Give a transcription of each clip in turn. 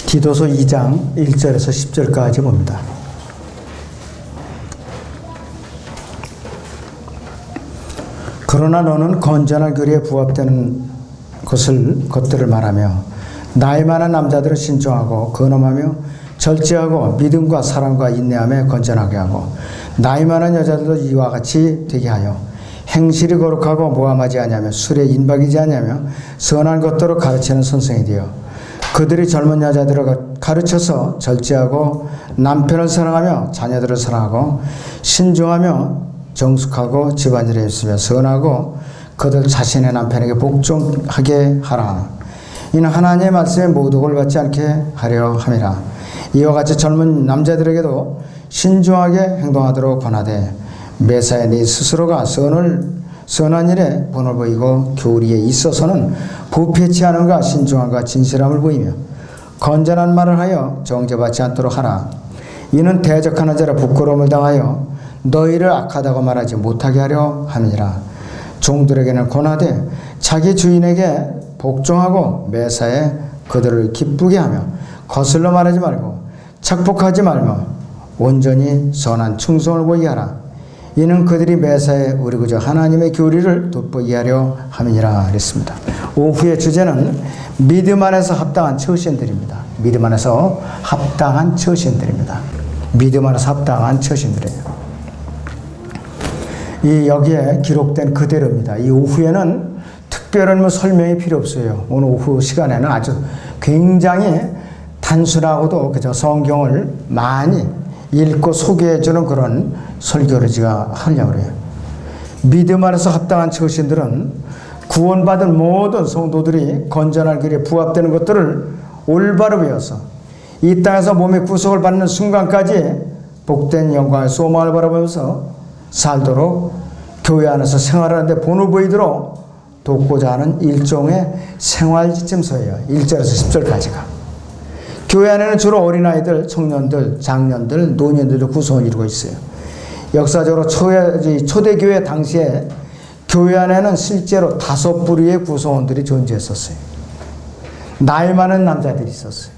디도서 2장 1절에서 10절까지 봅니다. 그러나 너는 건전한 교리에 부합되는 것들을 말하며 나이 많은 남자들은 신중하고 근엄하며 절제하고 믿음과 사랑과 인내함에 건전하게 하고 나이 많은 여자들도 이와 같이 되게 하여 행실이 거룩하고 모함하지 아니하며 술에 인박이지 아니하며 선한 것들을 가르치는 선생이 되어 그들이 젊은 여자들을 가르쳐서 절제하고 남편을 사랑하며 자녀들을 사랑하고 신중하며 정숙하고 집안일에 있으며 선하고 그들 자신의 남편에게 복종하게 하라. 이는 하나님의 말씀에 모독을 받지 않게 하려 함이라. 이와 같이 젊은 남자들에게도 신중하게 행동하도록 권하되 매사에 네 스스로가 선한 일에 본을 보이고 교리에 있어서는 부패치 않음과 신중함과 진실함을 보이며 건전한 말을 하여 정죄받지 않도록 하라. 이는 대적하는 자라 부끄러움을 당하여 너희를 악하다고 말하지 못하게 하려 함이라. 종들에게는 권하되 자기 주인에게 복종하고 매사에 그들을 기쁘게 하며 거슬러 말하지 말고 착복하지 말며 온전히 선한 충성을 보이게 하라. 이는 그들이 매사에 우리 구주 하나님의 교리를 돋보이게 하려 함이니라 그랬습니다. 오후의 주제는 믿음 안에서 합당한 처신들입니다. 믿음 안에서 합당한 처신들입니다. 믿음 안에서 합당한 처신들이에요. 여기에 기록된 그대로입니다. 이 오후에는 특별한 설명이 필요 없어요. 오늘 오후 시간에는 아주 굉장히 단순하고도 그저 성경을 많이 읽고 소개해주는 그런 설교를 제가 하려고 해요. 믿음 안에서 합당한 처신들은 구원받은 모든 성도들이 건전한 길에 부합되는 것들을 올바로 배워서 이 땅에서 몸의 구속을 받는 순간까지 복된 영광의 소망을 바라보면서 살도록 교회 안에서 생활하는데 본을 보이도록 돕고자 하는 일종의 생활지침서예요. 1절에서 10절까지가. 교회 안에는 주로 어린아이들, 청년들, 장년들, 노년들도 구성을 이루고 있어요. 역사적으로 초대교회 당시에 교회 안에는 실제로 5부류의 구성원들이 존재했었어요. 나이 많은 남자들이 있었어요.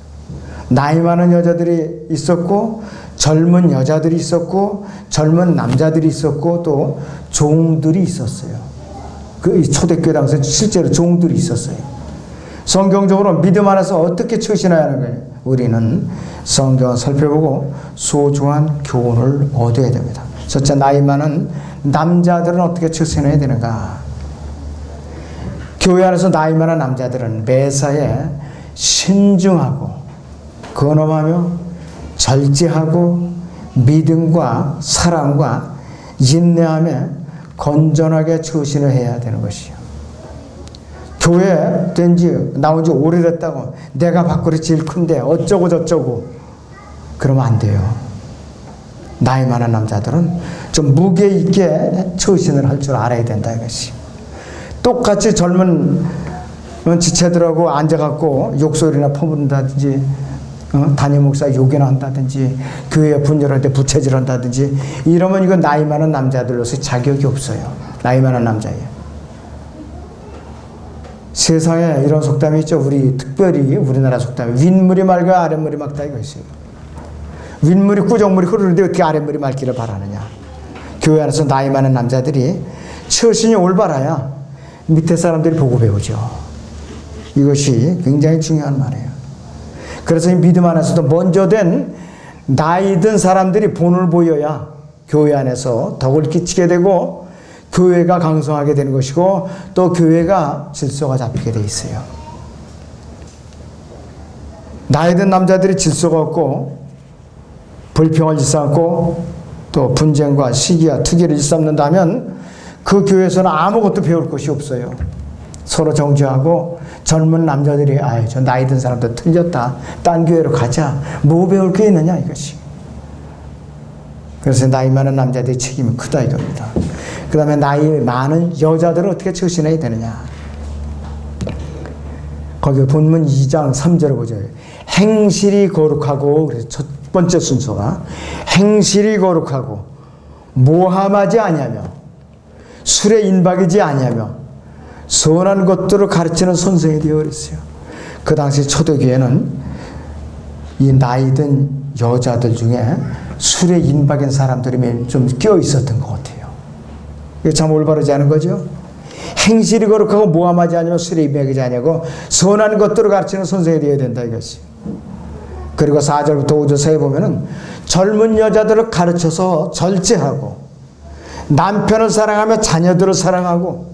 나이 많은 여자들이 있었고 젊은 여자들이 있었고 젊은 남자들이 있었고 또 종들이 있었어요. 그 초대교회 당시에 실제로 종들이 있었어요. 성경적으로 믿음 안에서 어떻게 처신해야 하는 거예요? 우리는 성경을 살펴보고 소중한 교훈을 얻어야 됩니다. 첫째, 나이 많은 남자들은 어떻게 처신해야 되는가? 교회 안에서 나이 많은 남자들은 매사에 신중하고 근엄하며 절제하고 믿음과 사랑과 인내함에 건전하게 처신을 해야 되는 것이요. 교회 나온 지 오래됐다고 내가 밥그릇이 제일 큰데 어쩌고 저쩌고 그러면 안 돼요. 나이 많은 남자들은 좀 무게 있게 처신을 할 줄 알아야 된다 이것이. 똑같이 젊은 지체들하고 앉아갖고 욕설이나 퍼부른다든지 담임 목사 욕이나 한다든지 교회 분열할 때 부채질 한다든지 이러면 이거 나이 많은 남자들로서 자격이 없어요. 나이 많은 남자예요. 세상에 이런 속담이 있죠. 특별히 우리나라 속담이 윗물이 맑아 아랫물이 맑다 이거 있어요. 윗물이 꾸정물이 흐르는데 어떻게 아랫물이 맑기를 바라느냐. 교회 안에서 나이 많은 남자들이 처신이 올바라야 밑에 사람들이 보고 배우죠. 이것이 굉장히 중요한 말이에요. 그래서 이 믿음 안에서도 먼저 된 나이 든 사람들이 본을 보여야 교회 안에서 덕을 끼치게 되고 교회가 강성하게 되는 것이고 또 교회가 질서가 잡히게 돼 있어요. 나이 든 남자들이 질서가 없고 불평을 일삼고 또 분쟁과 시기와 투기를 일삼는다면 그 교회에서는 아무것도 배울 것이 없어요. 서로 정죄하고 젊은 남자들이 저 나이 든 사람도 틀렸다. 딴 교회로 가자. 뭐 배울 게 있느냐 이것이. 그래서 나이 많은 남자들의 책임이 크다 이겁니다. 그 다음에 나이 많은 여자들은 어떻게 처신해야 되느냐. 거기 본문 2장 3절을 보죠. 행실이 거룩하고 그래서 첫 번째 순서가 행실이 거룩하고 모함하지 아니하며 술에 인박이지 아니하며 선한 것들을 가르치는 선생이 되어 그랬어요. 그 당시 초대교회는 이 나이 든 여자들 중에 술에 인박인 사람들이 좀 껴 있었던 것 같아요. 이게 참 올바르지 않은 거죠. 행실이 거룩하고 모함하지 않으면 술에 인박이지 않냐고 선한 것들을 가르치는 선생이 되어야 된다 이것이. 그리고 4절부터 5절 사이에 보면은 젊은 여자들을 가르쳐서 절제하고 남편을 사랑하며 자녀들을 사랑하고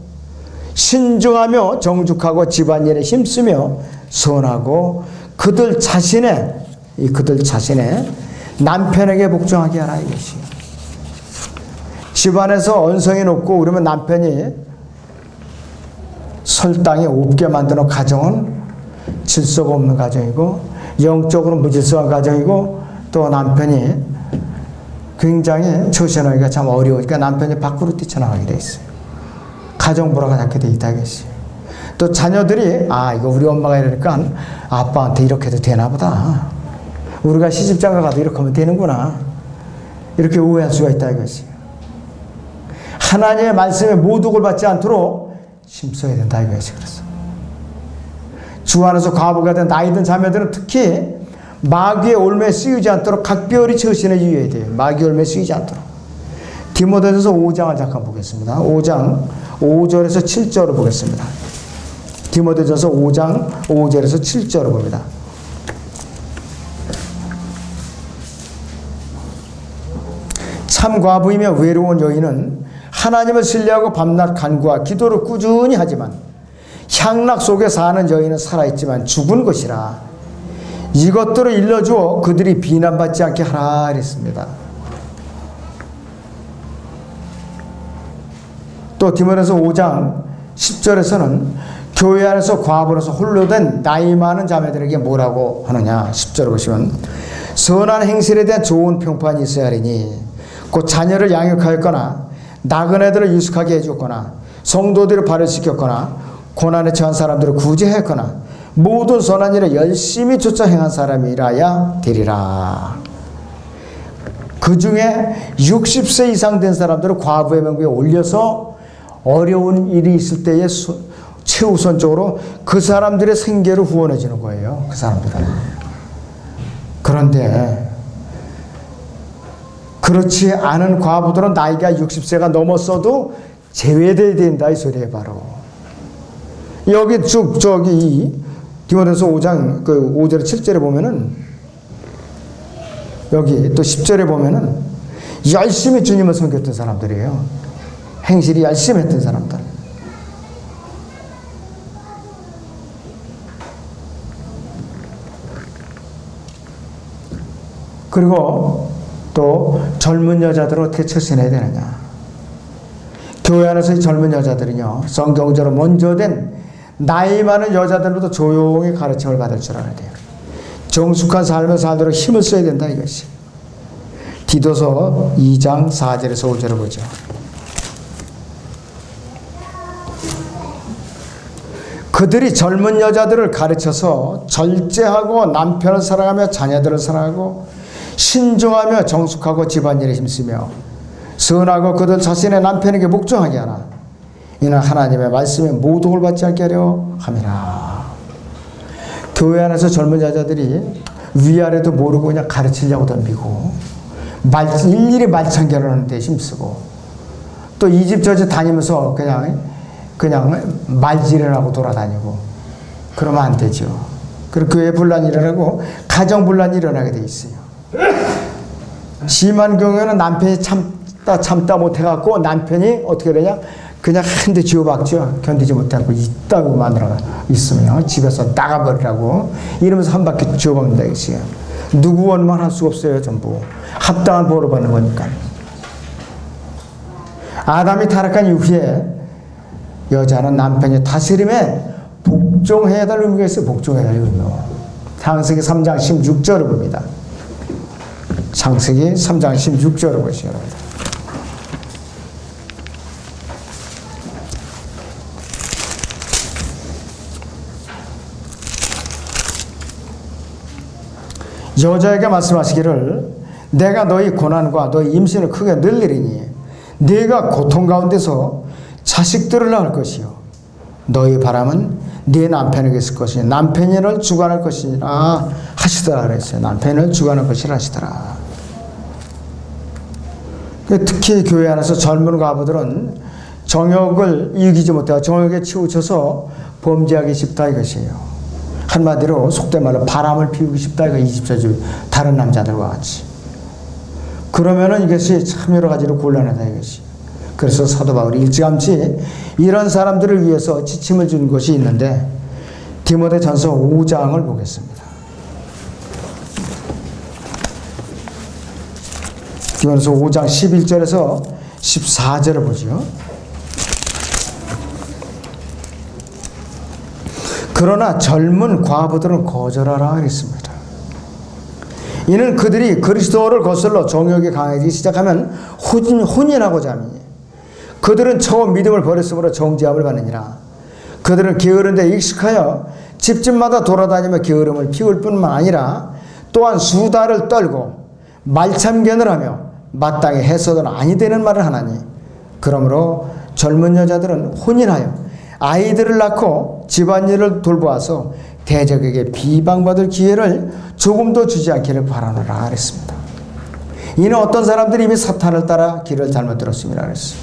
신중하며 정직하고 집안일에 힘쓰며 선하고 그들 자신의 남편에게 복종하게 하라 이것이. 집안에서 언성이 높고 그러면 남편이 설당이 없게 만드는 가정은 질서가 없는 가정이고 영적으로 무질서한 가정이고 또 남편이 굉장히 처신하기가 참 어려우니까 남편이 밖으로 뛰쳐나가게 돼 있어요. 가정 불화가 낳게 돼 있다 이것이. 또 자녀들이 이거 우리 엄마가 이러니까 아빠한테 이렇게 해도 되나 보다. 우리가 시집장가 가도 이렇게 하면 되는구나. 이렇게 오해할 수가 있다 이것이. 하나님의 말씀에 모독을 받지 않도록 힘써야 된다 이것이. 그래서 주 안에서 과부가 된 나이든 자매들은 특히 마귀의 올매에 쓰이지 않도록 각별히 처신해 주어야 돼요. 마귀의 올매에 쓰이지 않도록. 디모데전서 5장을 잠깐 보겠습니다. 5장 5절에서 7절을 보겠습니다. 디모데전서 5장 5절에서 7절을 봅니다. 참 과부이며 외로운 여인은 하나님을 신뢰하고 밤낮 간구와 기도를 꾸준히 하지만 향락 속에 사는 여인은 살아있지만 죽은 것이라 이것들을 일러주어 그들이 비난받지 않게 하라 그랬습니다. 또 디모데전서 5장 10절에서는 교회 안에서 과부로서 홀로 된 나이 많은 자매들에게 뭐라고 하느냐. 10절을 보시면 선한 행실에 대한 좋은 평판이 있어야 하리니 곧 자녀를 양육하였거나 나그네들을 유숙하게 해줬거나 성도들을 발을시켰거나 고난에 처한 사람들을 구제했거나 모든 선한 일에 열심히 쫓아 행한 사람이라야 되리라. 그 중에 60세 이상 된 사람들을 과부의 명부에 올려서 어려운 일이 있을 때에 최우선적으로 그 사람들의 생계를 후원해 주는 거예요. 그 사람들은. 그런데 그렇지 않은 과부들은 나이가 60세가 넘었어도 제외돼야 된다 이 소리예요. 바로 여기 쭉 저기 디모데전서 5장 그 5절 7절에 보면은 여기 또 10절에 보면은 열심히 주님을 섬겼던 사람들이에요. 행실이 열심히 했던 사람들. 그리고 또 젊은 여자들을 어떻게 처신해야 되느냐. 교회 안에서 이 젊은 여자들은요, 성경적으로 먼저 된 나이 많은 여자들로도 조용히 가르침을 받을 줄 알아야 돼요. 정숙한 삶을 살도록 힘을 써야 된다 이것이. 디도서 2장 4절에서 5절을 보죠. 그들이 젊은 여자들을 가르쳐서 절제하고 남편을 사랑하며 자녀들을 사랑하고 신중하며 정숙하고 집안일에 힘쓰며 선하고 그들 자신의 남편에게 복종하게 하라. 이는 하나님의 말씀에 모독을 받지 않게 하려 함이라. 교회 안에서 젊은 여자들이 위아래도 모르고 그냥 가르치려고 덤비고 일일이 말창결을 하는 데 힘쓰고 또 이 집 저 집 다니면서 그냥 말질을 하고 돌아다니고 그러면 안 되죠. 그리고 교회 분란이 일어나고 가정 분란이 일어나게 돼 있어요. 심한 경우에는 남편이 참다 못해갖고 남편이 어떻게 되냐? 그냥 한 대 쥐어박죠. 견디지 못하고 있다고 마누라가 있으면 집에서 나가버리라고 이러면서 한 바퀴 쥐어박는다 이거지요. 누구 원만 할 수 없어요. 전부 합당한 벌을 받는 거니까. 아담이 타락한 이후에 여자는 남편의 다스림에 복종해야 될 의무가 있어요. 복종해야 될 의무. 창세기 3장 16절을 봅니다. 창세기 3장 16절을 보시기 바랍니다. 여자에게 말씀하시기를 내가 너희 고난과 너희 임신을 크게 늘리리니 네가 고통 가운데서 자식들을 낳을 것이요 너희 바람은 네 남편에게 있을 것이니 남편이 너를 주관할 것이니라 하시더라 그랬어요. 남편이 너를 주관할 것이라 하시더라. 특히 교회 안에서 젊은 과부들은 정욕을 이기지 못하고 정욕에 치우쳐서 범죄하기 쉽다 이것이에요. 한마디로 속된 말로 바람을 피우기 쉽다 이거 24주 다른 남자들과 같이. 그러면은 이것이 참 여러 가지로 곤란하다 이것이. 그래서 사도 바울이 일찌감치 이런 사람들을 위해서 지침을 준 것이 있는데 디모데전서 5장을 보겠습니다. 디모데전서 5장 11절에서 14절을 보죠. 그러나 젊은 과부들은 거절하라 그랬습니다. 이는 그들이 그리스도를 거슬러 정욕에 강해지기 시작하면 혼인하고자 하니 그들은 처음 믿음을 버렸으므로 정죄함을 받느니라. 그들은 게으른 데 익숙하여 집집마다 돌아다니며 게으름을 피울 뿐만 아니라 또한 수다를 떨고 말참견을 하며 마땅히 해서는 아니 되는 말을 하나니 그러므로 젊은 여자들은 혼인하여 아이들을 낳고 집안일을 돌보아서 대적에게 비방받을 기회를 조금도 주지 않기를 바라노라 그랬습니다. 이는 어떤 사람들이 이미 사탄을 따라 길을 잘못 들었습니다 그랬어요.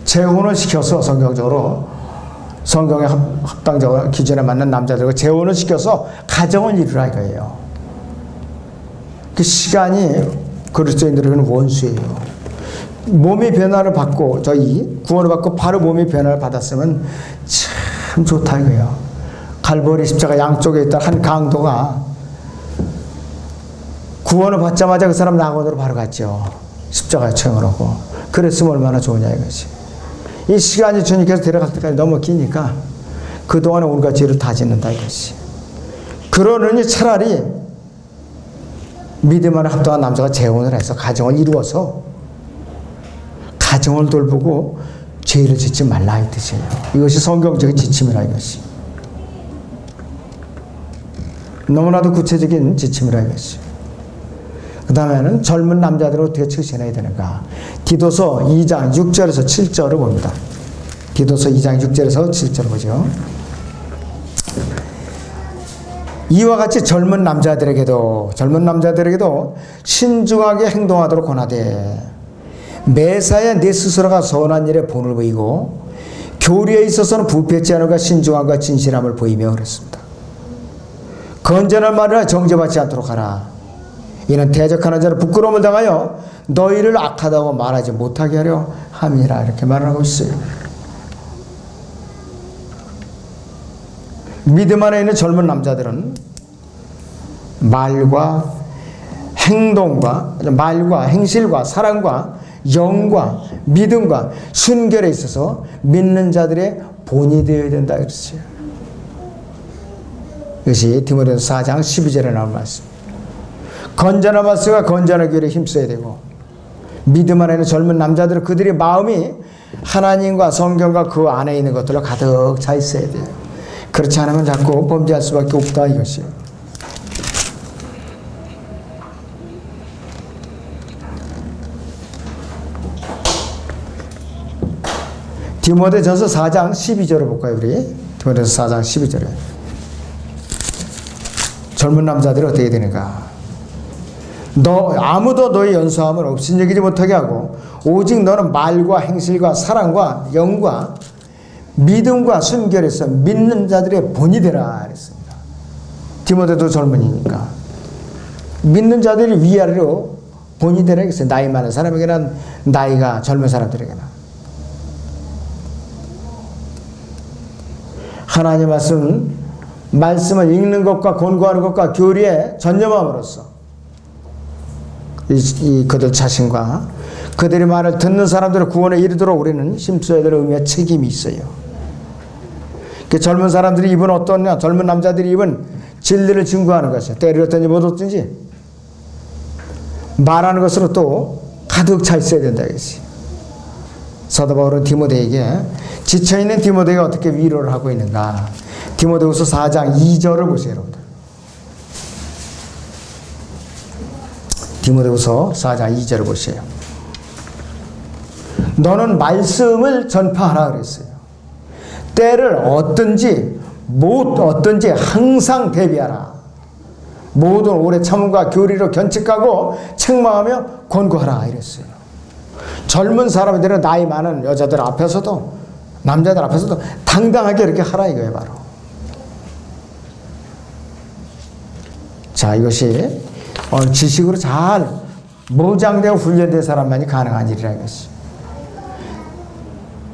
재혼을 시켜서 성경적으로 성경에 합당적으로 기준에 맞는 남자들과 재혼을 시켜서 가정을 이루라 이거예요. 그 시간이 그리스도인들에게는 원수예요. 몸이 변화를 받고 저희 구원을 받고 바로 몸이 변화를 받았으면 참 좋다 이거예요. 갈보리 십자가 양쪽에 있던 한 강도가 구원을 받자마자 그 사람 낙원으로 바로 갔죠. 십자가에 처형을 하고. 그랬으면 얼마나 좋으냐 이것이. 이 시간이 주님께서 데려갈 때까지 너무 기니까 그동안에 온갖 죄를 다 짓는다 이것이. 그러느니 차라리 믿음 안에 합당한 남자가 재혼을 해서 가정을 이루어서 가정을 돌보고 죄를 짓지 말라 이 뜻이에요. 이것이 성경적인 지침이라 이것이. 너무나도 구체적인 지침이라 이것이. 그 다음에는 젊은 남자들을 어떻게 처신해야 되는가. 디도서 2장 6절에서 7절을 봅니다. 디도서 2장 6절에서 7절 보죠. 이와 같이 젊은 남자들에게도 신중하게 행동하도록 권하되 매사에 내 스스로가 선한 일에 본을 보이고 교리에 있어서는 부패치 않음과 신중함과 진실함을 보이며 그랬습니다. 건전한 말이나 정죄받지 않도록 하라. 이는 대적하는 자를 부끄러움을 당하여 너희를 악하다고 말하지 못하게 하려 함이라 이렇게 말을 하고 있어요. 믿음 안에 있는 젊은 남자들은 말과 행실과 사랑과 영과 믿음과 순결에 있어서 믿는 자들의 본이 되어야 된다 그랬어요. 이것이 디모데전서 4장 12절에 나온 말씀. 건전한 말씀과 건전한 교리에 힘써야 되고 믿음 안에 있는 젊은 남자들은 그들의 마음이 하나님과 성경과 그 안에 있는 것들로 가득 차 있어야 돼요. 그렇지 않으면 자꾸 범죄할 수밖에 없다 이것이에요. 디모데전서 4장 12절을 볼까요 우리? 디모데전서 4장 12절에 젊은 남자들이 어떻게 되는가. 아무도 너의 연소함을 업신여기지 못하게 하고 오직 너는 말과 행실과 사랑과 영과 믿음과 순결에서 믿는 자들의 본이 되라 그랬습니다. 디모데도 젊은이니까 믿는 자들이 위아래로 본이 되라 그랬어요. 나이 많은 사람에게나 나이가 젊은 사람들에게나. 하나님 말씀을 읽는 것과 권고하는 것과 교리에 전념함으로써 그들 자신과 그들의 말을 듣는 사람들의 구원에 이르도록 우리는 힘써야 될 의미와 책임이 있어요. 그 젊은 사람들이 입은 어떠냐, 젊은 남자들이 입은 진리를 증거하는 것이요. 때를 얻든지 못 얻든지 말하는 것으로 또 가득 차 있어야 된다 이것이. 사도 바울은 디모데에게 지쳐있는 디모데가 어떻게 위로를 하고 있는가. 디모데후서 4장 2절을 보세요 여러분들. 디모데후서 4장 2절을 보세요. 너는 말씀을 전파하라 그랬어요. 때를 얻든지 어떤지 항상 대비하라. 모든 오래 참음과 교리로 견책하고 책망하며 권고하라 이랬어요. 젊은 사람들은 나이 많은 여자들 앞에서도 남자들 앞에서도 당당하게 이렇게 하라 이거예요. 바로. 자, 이것이 지식으로 잘 무장되고 훈련된 사람만이 가능한 일이라 이것이.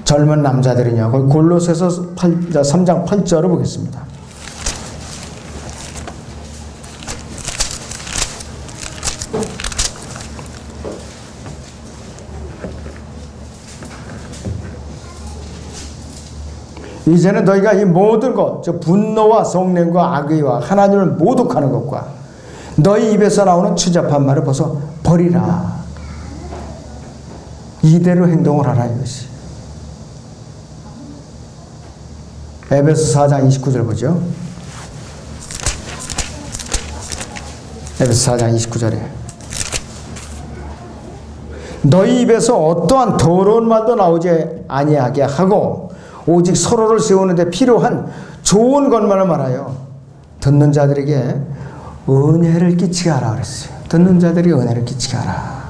젊은 남자들은요. 골로새서 3장 8절을 보겠습니다. 이제는 너희가 이 모든 것, 저 분노와 성냄과 악의와 하나님을 모독하는 것과 너희 입에서 나오는 추잡한 말을 벗어 버리라. 이대로 행동을 하라 이것이. 에베소 4장 29절 보죠. 에베소 4장 29절에 너희 입에서 어떠한 더러운 말도 나오지 아니하게 하고 오직 서로를 세우는 데 필요한 좋은 것만을 말하여 듣는 자들에게 은혜를 끼치게 하라 그랬어요. 듣는 자들이 은혜를 끼치게 하라.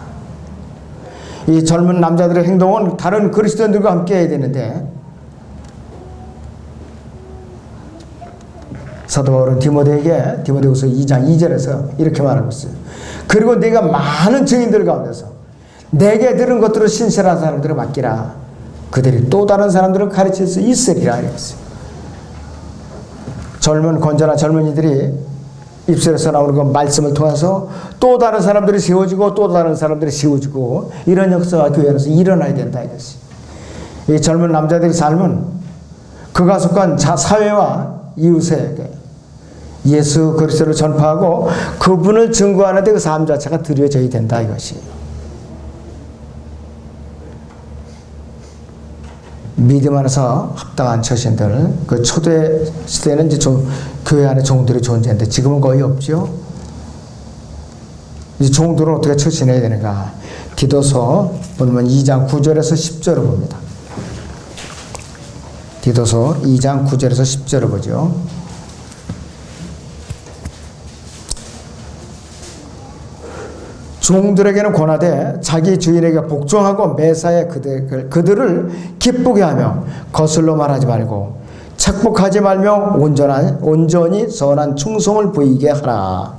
이 젊은 남자들의 행동은 다른 그리스도인들과 함께 해야 되는데 사도 바울은 디모데후서 2장 2절에서 이렇게 말하고 있어요. 그리고 네가 많은 증인들 가운데서 내게 들은 것들을 신실한 사람들을 맡기라. 그들이 또 다른 사람들을 가르칠 수 있으리라 이랬어요. 건전한 젊은이들이 입술에서 나오는 그 말씀을 통해서 또 다른 사람들이 세워지고 또 다른 사람들이 세워지고 이런 역사가 교회 안에서 일어나야 된다 이것이. 이 젊은 남자들의 삶은 그가 속한 사회와 이웃에게 예수 그리스도를 전파하고 그분을 증거하는 데 그 삶 자체가 드려져야 된다 이것이. 믿음 안에서 합당한 처신들, 그 초대 시대는 이제 교회 안에 종들이 존재했는데 지금은 거의 없죠. 이 종들은 어떻게 처신해야 되는가? 디도서 보면 2장 9절에서 10절을 봅니다. 디도서 2장 9절에서 10절을 보죠. 종들에게는 권하되 자기 주인에게 복종하고 매사에 그들을 기쁘게 하며 거슬러 말하지 말고 착복하지 말며 온전히 선한 충성을 보이게 하라.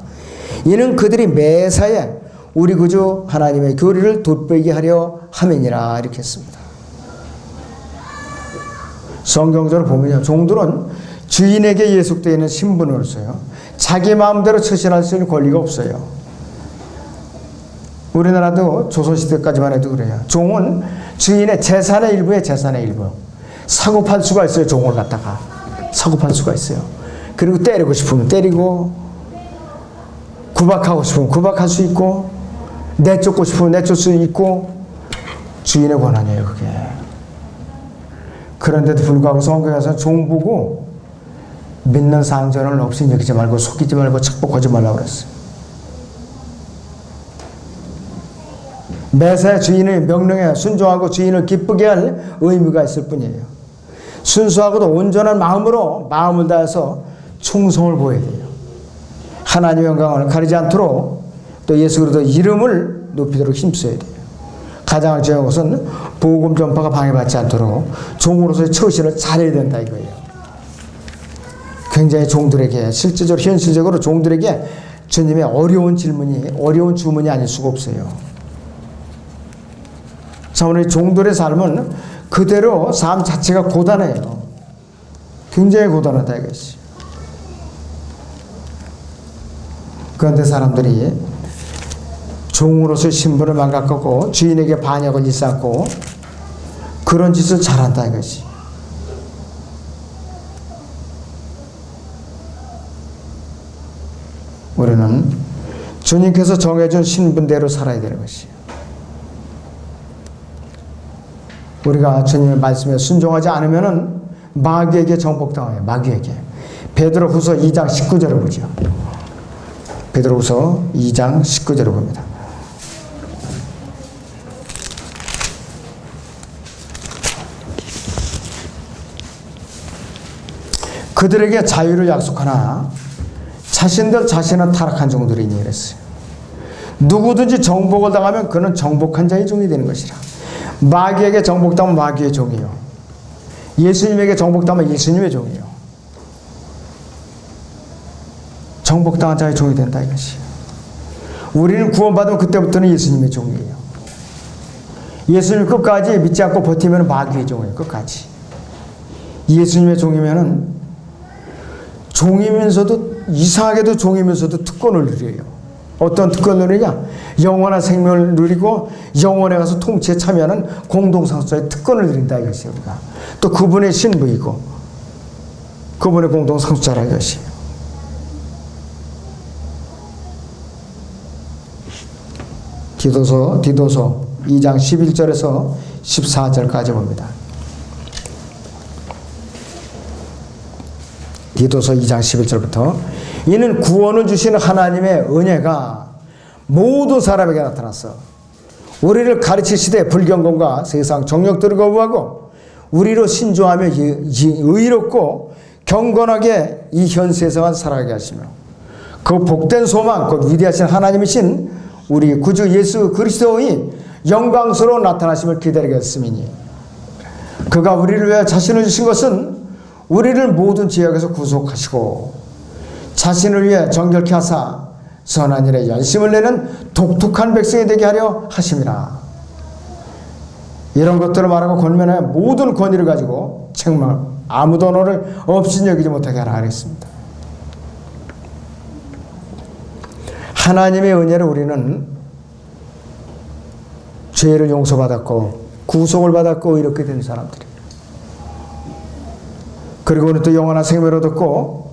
이는 그들이 매사에 우리 구주 하나님의 교리를 돋보이게 하려 함이니라 이렇게 했습니다. 성경적으로 보면요, 종들은 주인에게 예속되어 있는 신분으로서요 자기 마음대로 처신할 수 있는 권리가 없어요. 우리나라도 조선시대까지만 해도 그래요. 종은 주인의 재산의 일부에 재산의 일부. 사고 팔 수가 있어요. 종을 갖다가 사고 팔 수가 있어요. 그리고 때리고 싶으면 때리고, 구박하고 싶으면 구박할 수 있고, 내쫓고 싶으면 내쫓을 수 있고, 주인의 권한이에요 그게. 그런데도 불구하고 성경에서 종 보고 믿는 상전을 없이 여기지 말고 속이지 말고 착복하지 말라고 그랬어요. 매사에 주인의 명령에 순종하고 주인을 기쁘게 할 의무가 있을 뿐이에요. 순수하고도 온전한 마음으로 마음을 다해서 충성을 보여야 돼요. 하나님의 영광을 가리지 않도록 또 예수 그리스도 이름을 높이도록 힘써야 돼요. 가장 중요한 것은 복음 전파가 방해받지 않도록 종으로서의 처신을 잘해야 된다 이거예요. 굉장히 종들에게 실질적으로 현실적으로 종들에게 주님의 어려운 주문이 아닐 수가 없어요. 자, 우리 종들의 삶은 그대로 삶 자체가 고단해요. 굉장히 고단하다 이것이. 그런데 사람들이 종으로서의 신분을 망각하고 주인에게 반역을 일삼고 그런 짓을 잘한다 이것이. 우리는 주님께서 정해준 신분대로 살아야 되는 것이에요. 우리가 주님의 말씀에 순종하지 않으면은 마귀에게 정복당해요. 마귀에게. 베드로후서 2장 19절을 보죠. 베드로후서 2장 19절을 봅니다. 그들에게 자유를 약속하나 자신들 자신은 타락한 종들이니 이랬어요. 누구든지 정복을 당하면 그는 정복한 자의 종이 되는 것이라. 마귀에게 정복당하면 마귀의 종이요, 예수님에게 정복당하면 예수님의 종이요, 정복당한 자의 종이 된다 이것이에요. 우리는 구원받으면 그때부터는 예수님의 종이에요. 예수님 끝까지 믿지 않고 버티면 마귀의 종이에요. 끝까지. 예수님의 종이면은 종이면서도, 이상하게도 종이면서도 특권을 누려요. 어떤 특권을 누리냐? 영원한 생명을 누리고 영원에 가서 통치에 참여하는 공동상속자의 특권을 누린다 이것이에요. 우리가 또 그분의 신부이고 그분의 공동상속자라 이것이에요. 디도서 2장 11절에서 14절까지 봅니다. 디도서 2장 11절부터 이는 구원을 주시는 하나님의 은혜가 모든 사람에게 나타났어 우리를 가르치시되 불경건과 세상 정욕들을 거부하고 우리로 신조하며 의롭고 경건하게 이 현 세상을 살아가게 하시며 그 복된 소망 곧 위대하신 하나님이신 우리 구주 예수 그리스도의 영광스러운 나타나심을 기다리게 했음이니 그가 우리를 위하여 자신을 주신 것은 우리를 모든 죄악에서 구속하시고 자신을 위해 정결케 하사 선한 일에 열심을 내는 독특한 백성이 되게 하려 하심이라. 이런 것들을 말하고 권면하여 모든 권위를 가지고 책망 아무도 너를 없이 여기지 못하게 하라 하랬습니다. 하나님의 은혜를 우리는 죄를 용서받았고 구속을 받았고 이렇게 된 사람들이에요. 그리고 우리는 또 영원한 생명을 얻었고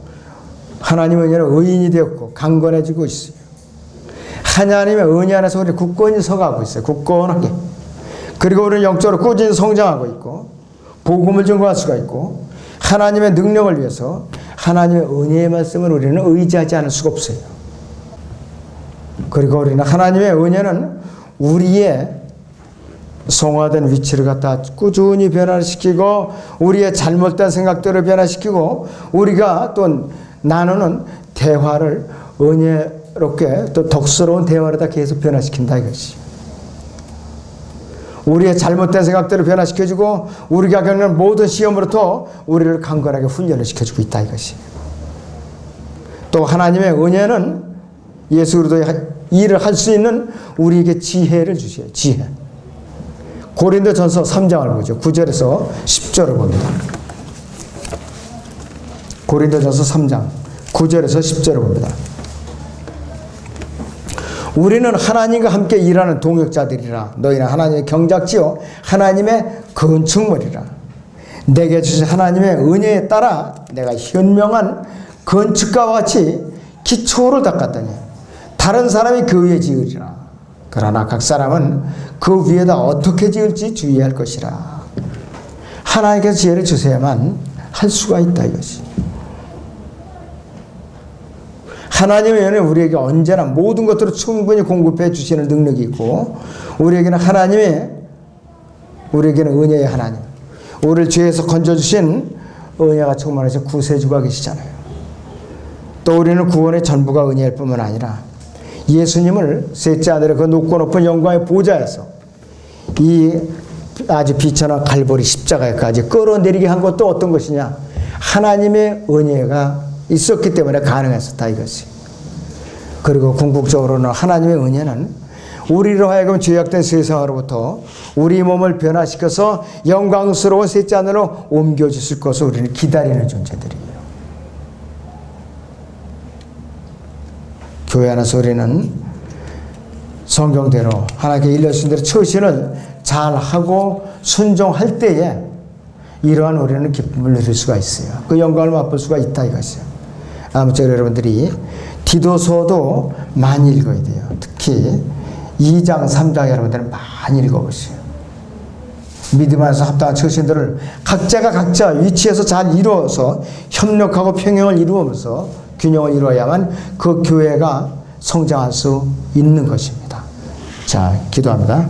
하나님의 은혜로 의인이 되었고 강건해지고 있어요. 하나님의 은혜 안에서 우리 굳건히 서가고 있어요. 굳건하게. 그리고 우리는 영적으로 꾸준히 성장하고 있고 복음을 증거할 수가 있고 하나님의 능력을 위해서 하나님의 은혜의 말씀을 우리는 의지하지 않을 수가 없어요. 그리고 우리는 하나님의 은혜는 우리의 성화된 위치를 갖다 꾸준히 변화시키고 우리의 잘못된 생각들을 변화시키고 우리가 또 나누는 대화를 은혜롭게 또 덕스러운 대화를 다 계속 변화시킨다 이것이. 우리의 잘못된 생각들을 변화시켜주고 우리가 겪는 모든 시험으로부터 우리를 강건하게 훈련을 시켜주고 있다 이것이. 또 하나님의 은혜는 예수 그리스도의 일을 할 수 있는 우리에게 지혜를 주셔요. 지혜. 고린도전서 3장을 보죠. 9절에서 10절을 봅니다. 고린도전서 3장 9절에서 10절을 봅니다. 우리는 하나님과 함께 일하는 동역자들이라. 너희는 하나님의 경작지요 하나님의 건축물이라. 내게 주신 하나님의 은혜에 따라 내가 현명한 건축가와 같이 기초를 닦았더니 다른 사람이 그 위에 지으리라. 그러나 각 사람은 그 위에다 어떻게 지을지 주의할 것이라. 하나님께서 지혜를 주셔야만 할 수가 있다 이것이. 하나님의 은혜는 우리에게 언제나 모든 것들을 충분히 공급해 주시는 능력이 있고 우리에게는 은혜의 하나님, 우리를 죄에서 건져주신 은혜가 충만하신 구세주가 계시잖아요. 또 우리는 구원의 전부가 은혜일 뿐만 아니라 예수님을 셋째 아들의 그 높고 높은 영광의 보좌에서 이 아주 비천한 갈보리 십자가에까지 끌어내리게 한 것도 어떤 것이냐? 하나님의 은혜가 있었기 때문에 가능했었다 이것이. 그리고 궁극적으로는 하나님의 은혜는 우리로 하여금 죄악된 세상으로부터 우리 몸을 변화시켜서 영광스러운 셋째 하늘로 옮겨주실 것을 우리는 기다리는 존재들이에요. 교회 안에서 우리는 성경대로 하나님께 일러주신 대로 처신을 잘하고 순종할 때에 이러한 우리는 기쁨을 누릴 수가 있어요. 그 영광을 맛볼 수가 있다 이것이에요. 아무쪼록 여러분들이 디도서도 많이 읽어야 돼요. 특히 2장 3장 여러분들은 많이 읽어보세요. 믿음 안에서 합당한 처신들을 각자가 각자 위치에서 잘 이루어서 협력하고 평형을 이루면서 균형을 이루어야만 그 교회가 성장할 수 있는 것입니다. 자, 기도합니다.